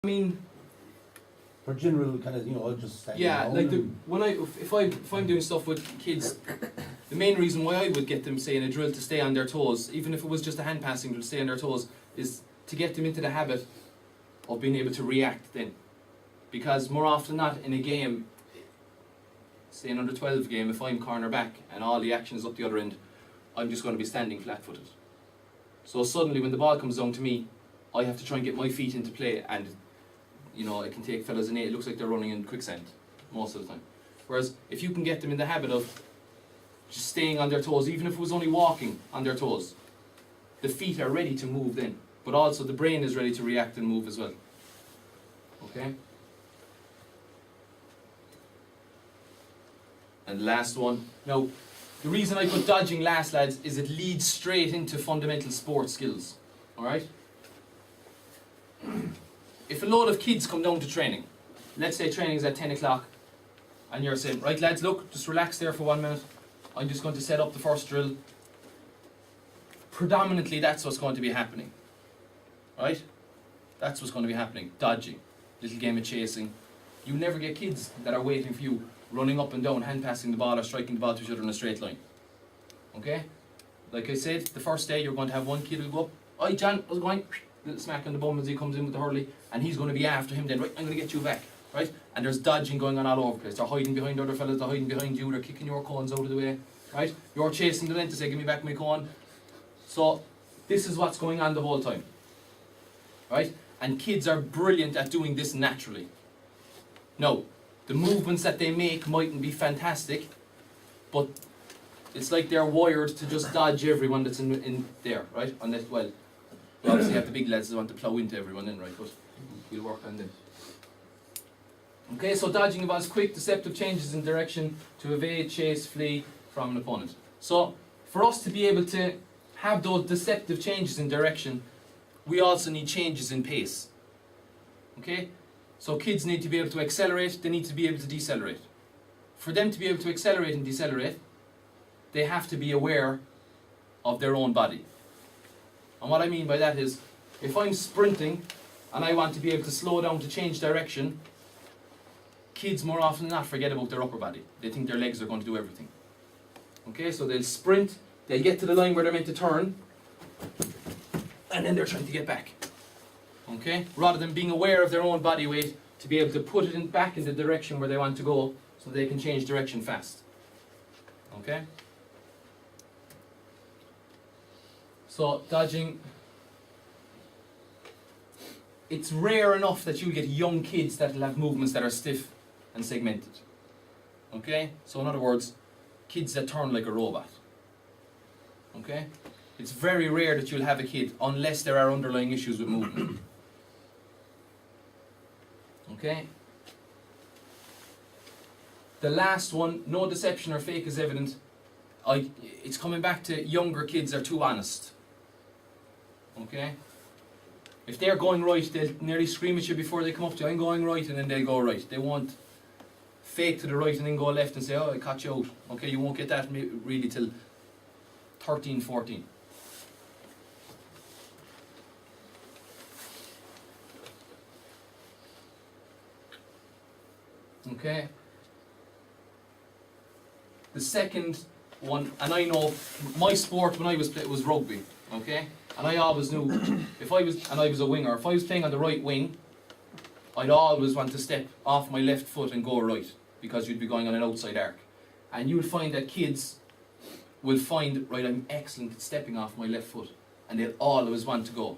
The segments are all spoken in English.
I mean, for general kind of, just standing around like and- if I'm doing stuff with kids, the main reason why I would get them, say, in a drill to stay on their toes, even if it was just a hand passing drill to stay on their toes, is to get them into the habit of being able to react then. Because more often than not in a game, say an under 12 game, if I'm corner back and all the action is up the other end, I'm just going to be standing flat footed. So suddenly when the ball comes down to me, I have to try and get my feet into play, and it can take fellas it looks like they're running in quicksand most of the time. Whereas if you can get them in the habit of just staying on their toes, even if it was only walking on their toes, the feet are ready to move then, but also the brain is ready to react and move as well. Okay? And last one. Now, the reason I put dodging last, lads, is it leads straight into fundamental sport skills. Alright? If a load of kids come down to training, let's say training is at 10 o'clock, and you're saying, right lads, look, just relax there for 1 minute, I'm just going to set up the first drill. Predominantly that's what's going to be happening. Right? That's what's going to be happening. Dodging. Little game of chasing. You never get kids that are waiting for you, running up and down, hand passing the ball or striking the ball to each other in a straight line. Okay? Like I said, the first day you're going to have one kid who'll go up, "Oi John, how's it going?" Little smack on the bum as he comes in with the hurley, and he's going to be after him then, right, I'm going to get you back, right? And there's dodging going on all over the place. They're hiding behind other fellas, they're hiding behind you, they're kicking your cones out of the way, right? You're chasing the length to say, "Give me back my cone." So this is what's going on the whole time, right? And kids are brilliant at doing this naturally. Now, the movements that they make mightn't be fantastic, but it's like they're wired to just dodge everyone that's in there, right? Unless, well, we obviously have the big lads that want to plough into everyone then, right? But we'll work on them. Okay, so dodging involves quick, deceptive changes in direction to evade, chase, flee from an opponent. So, for us to be able to have those deceptive changes in direction, we also need changes in pace. Okay? So kids need to be able to accelerate, they need to be able to decelerate. For them to be able to accelerate and decelerate, they have to be aware of their own body. And what I mean by that is, if I'm sprinting and I want to be able to slow down to change direction, kids more often than not forget about their upper body. They think their legs are going to do everything. Okay, so they'll sprint, they'll get to the line where they're meant to turn, and then they're trying to get back. Okay, rather than being aware of their own body weight to be able to put it back in the direction where they want to go so they can change direction fast. Okay? So, dodging, it's rare enough that you get young kids that will have movements that are stiff and segmented. Okay? So in other words, kids that turn like a robot. Okay? It's very rare that you'll have a kid unless there are underlying issues with movement. Okay? The last one, no deception or fake is evident. It's coming back to younger kids are too honest. Okay? If they're going right, they'll nearly scream at you before they come up to you, "I'm going right," and then they'll go right. They won't fake to the right and then go left and say, "Oh, I caught you out." Okay, you won't get that really till 13, 14. Okay. The second one, and I know my sport when I was playing was rugby, okay? And I always knew I was a winger, if I was playing on the right wing, I'd always want to step off my left foot and go right, because you'd be going on an outside arc. And you'll find that kids will find, right, I'm excellent at stepping off my left foot, and they'll always want to go.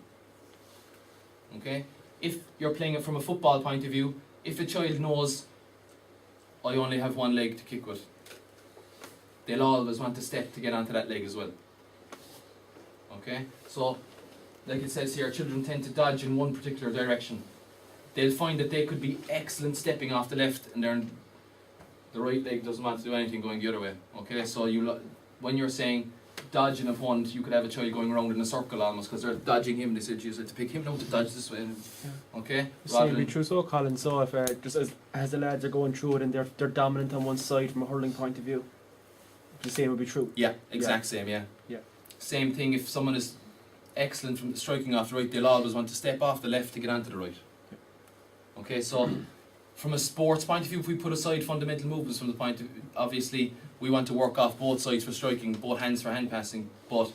Okay? If you're playing it from a football point of view, if a child knows, I only have one leg to kick with, they'll always want to step to get onto that leg as well. Okay? So, like it says here, children tend to dodge in one particular direction. They'll find that they could be excellent stepping off the left, and the right leg doesn't want to do anything going the other way. Okay? So when you're saying dodge an opponent, you could have a child going around in a circle almost, because they're dodging him. They said you had to pick him out to dodge this way. Okay? Same be true, so Colin. So if just as the lads are going through it and they're dominant on one side from a hurling point of view, the same would be true. Yeah, exact same. Yeah. Yeah. Same thing. If someone is excellent from striking off the right, they'll always want to step off the left to get onto the right. Yeah. Okay, so from a sports point of view, if we put aside fundamental movements from the point of view, obviously we want to work off both sides for striking, both hands for hand passing, but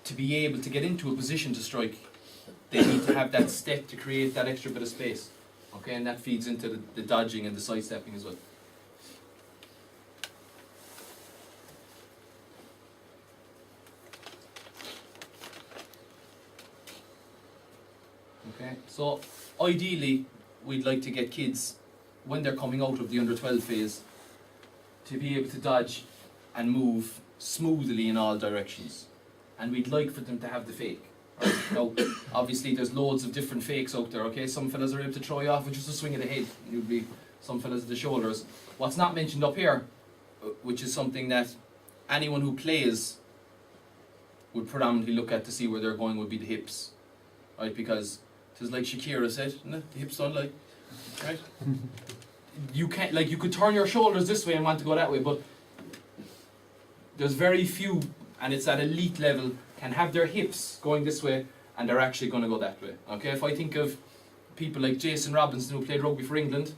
to be able to get into a position to strike, they need to have that step to create that extra bit of space. Okay, and that feeds into the dodging and the sidestepping as well. Okay, so ideally we'd like to get kids, when they're coming out of the under 12 phase, to be able to dodge and move smoothly in all directions. And we'd like for them to have the fake. Right? Now, obviously there's loads of different fakes out there, okay? Some fellas are able to throw you off with just a swing of the head. You'd be some fellas at the shoulders. What's not mentioned up here, which is something that anyone who plays would predominantly look at to see where they're going, would be the hips. Right? Because it's like Shakira said, isn't it? The hips don't lie. Right? You can't, like, you could turn your shoulders this way and want to go that way, but there's very few, and it's at elite level, can have their hips going this way and they're actually going to go that way. Okay, if I think of people like Jason Robinson, who played rugby for England,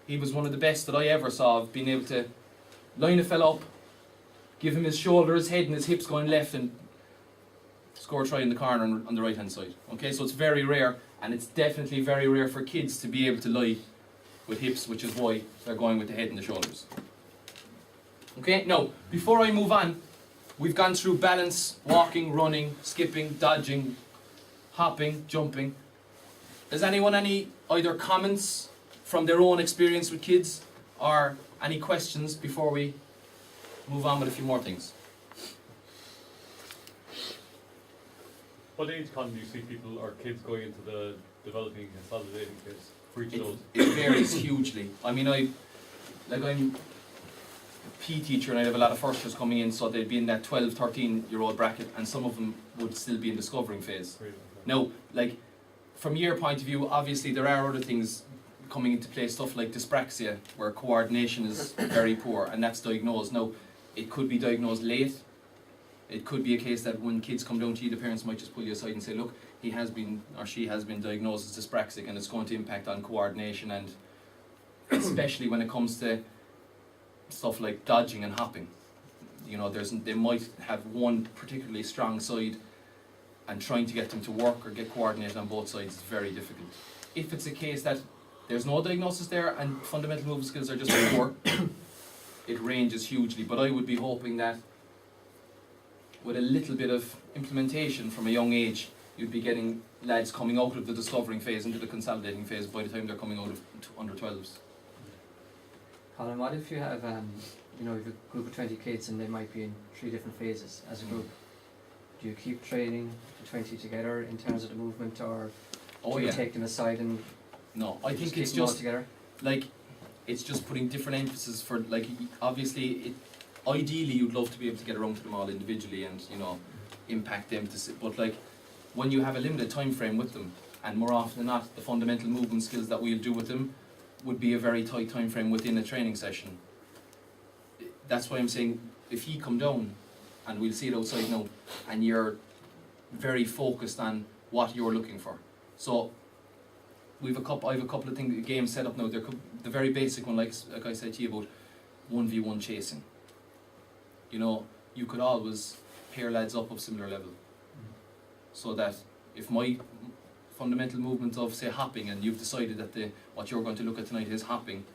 he was one of the best that I ever saw of being able to line a fella up, give him his shoulder, his head and his hips going left, and score a try in the corner on the right hand side. Okay, so it's very rare, and it's definitely very rare for kids to be able to lie with hips, which is why they're going with the head and the shoulders. Okay, now, before I move on, we've gone through balance, walking, running, skipping, dodging, hopping, jumping. Does anyone any either comments from their own experience with kids, or any questions before we move on with a few more things? What age can you see people or kids going into the developing and consolidating phase for each of those? It varies hugely. I mean, I'm a PE teacher and I have a lot of first years coming in, so they'd be in that 12, 13-year-old bracket, and some of them would still be in discovering phase. Now, like, from your point of view, obviously there are other things coming into play, stuff like dyspraxia, where coordination is very poor, and that's diagnosed. Now, it could be diagnosed late. It could be a case that when kids come down to you, the parents might just pull you aside and say, look, he has been, or she has been diagnosed as dyspraxic, and it's going to impact on coordination, and especially when it comes to stuff like dodging and hopping. You know, they might have one particularly strong side, and trying to get them to work or get coordinated on both sides is very difficult. If it's a case that there's no diagnosis there and fundamental movement skills are just poor, it ranges hugely. But I would be hoping that with a little bit of implementation from a young age, you'd be getting lads coming out of the discovering phase into the consolidating phase by the time they're coming out of under 12s. Colin, what if you have, you have a group of 20 kids and they might be in 3 different phases as a group? Do you keep training the 20 together in terms of the movement, or do you take them aside and no, I think keep it's them all just together? like, it's just putting different emphasis for, like, obviously ideally you'd love to be able to get around to them all individually and, you know, impact them to but like, when you have a limited time frame with them, and more often than not the fundamental movement skills that we'll do with them would be a very tight time frame within a training session. That's why I'm saying, if you come down, and we'll see it outside now, and you're very focused on what you're looking for. So I have a couple of games set up now. They're the very basic one, like I said to you about 1v1 chasing. You know, you could always pair lads up of similar level, so that if my fundamental movement of, say, hopping, and you've decided that what you're going to look at tonight is hopping,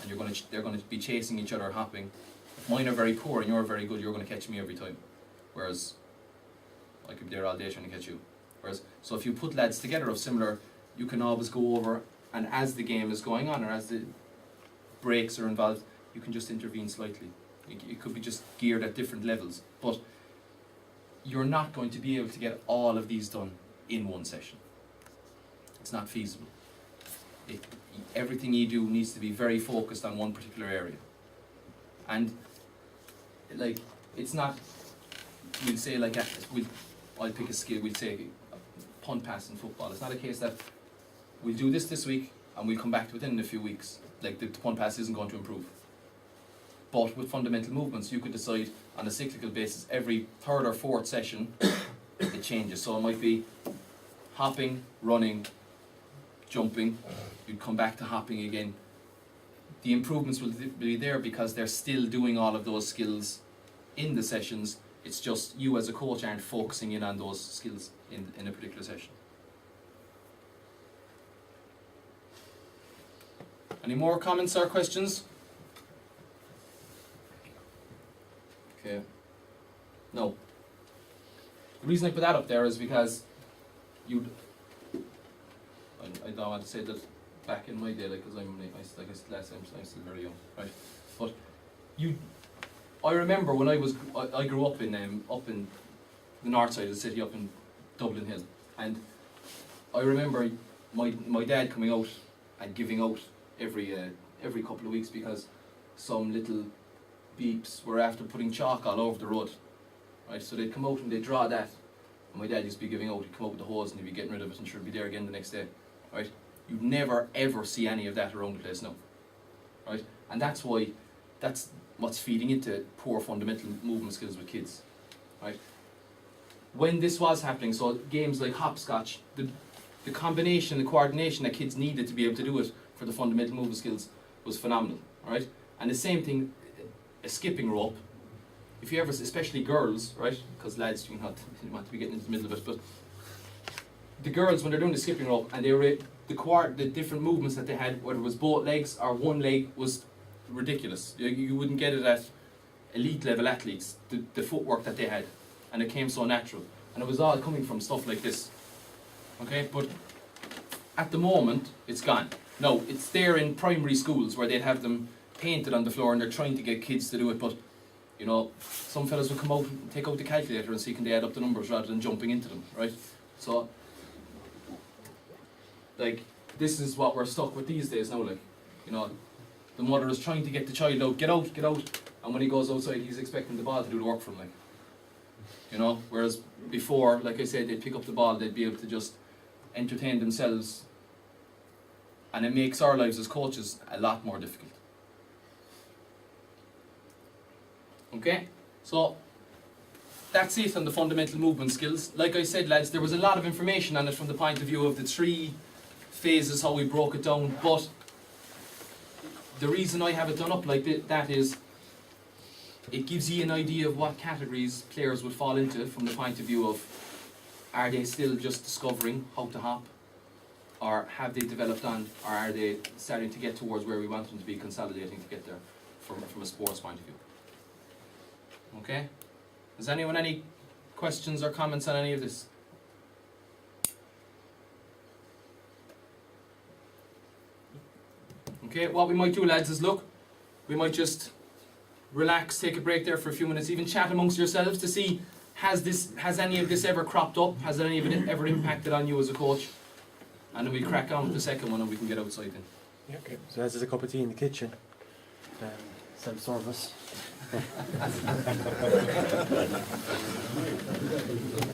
and they're going to be chasing each other hopping. If mine are very poor and you're very good, you're going to catch me every time. Whereas I could be there all day trying to catch you. So if you put lads together of similar, you can always go over, and as the game is going on, or as the breaks are involved, you can just intervene slightly. It could be just geared at different levels, but you're not going to be able to get all of these done in one session. It's not feasible. Everything you do needs to be very focused on one particular area. And like, it's not, we'll say like, I'll pick a skill, we'll say punt pass in football. It's not a case that we'll do this week and we'll come back to it in a few weeks. Like, the punt pass isn't going to improve. But with fundamental movements, you could decide on a cyclical basis every 3rd or 4th session it changes. So it might be hopping, running, jumping, you'd come back to hopping again. The improvements will be there because they're still doing all of those skills in the sessions. It's just you as a coach aren't focusing in on those skills in a particular session. Any more comments or questions? Okay. No. The reason I put that up there is because I don't want to say that back in my day, like, because like I said last time, I'm still very young, right? But I remember when I grew up in the north side of the city, up in Dublin Hill, and I remember my dad coming out and giving out every couple of weeks because some little beeps were after putting chalk all over the road, right? So they'd come out and they'd draw that, and my dad used to be giving out. He'd come out with the hose and he'd be getting rid of it, and sure, he'd be there again the next day, right? You'd never ever see any of that around the place now, right? And that's what's feeding into poor fundamental movement skills with kids, right? When this was happening, so games like hopscotch, the combination, the coordination that kids needed to be able to do it for the fundamental movement skills was phenomenal, right? And the same thing, a skipping rope. If you ever, especially girls, right? Because lads, you want to be getting into the middle of it, but the girls, when they're doing the skipping rope and they were the different movements that they had, whether it was both legs or one leg, was ridiculous. You wouldn't get it at elite level athletes, the footwork that they had, and it came so natural, and it was all coming from stuff like this. Okay, but at the moment it's gone. No, it's there in primary schools where they'd have them painted on the floor and they're trying to get kids to do it, but you know, some fellas will come out and take out the calculator and see can they add up the numbers rather than jumping into them, right? So like, this is what we're stuck with these days now. Like, you know, the mother is trying to get the child out, get out, and when he goes outside he's expecting the ball to do the work for him, like, you know, whereas before, like I said, they'd pick up the ball, they'd be able to just entertain themselves, and it makes our lives as coaches a lot more difficult. Okay, so that's it on the fundamental movement skills. Like I said, lads, there was a lot of information on it from the point of view of the 3 phases, how we broke it down, but the reason I have it done up like that is it gives you an idea of what categories players would fall into from the point of view of, are they still just discovering how to hop, or have they developed on, or are they starting to get towards where we want them to be, consolidating to get there from a sports point of view. Okay? Has anyone any questions or comments on any of this? Okay, what we might do, lads, is look, we might just relax, take a break there for a few minutes, even chat amongst yourselves to see, has any of this ever cropped up? Has any of it ever impacted on you as a coach? And then we crack on with the second one and we can get outside then. Yeah, okay. So as there's a cup of tea in the kitchen, self-service.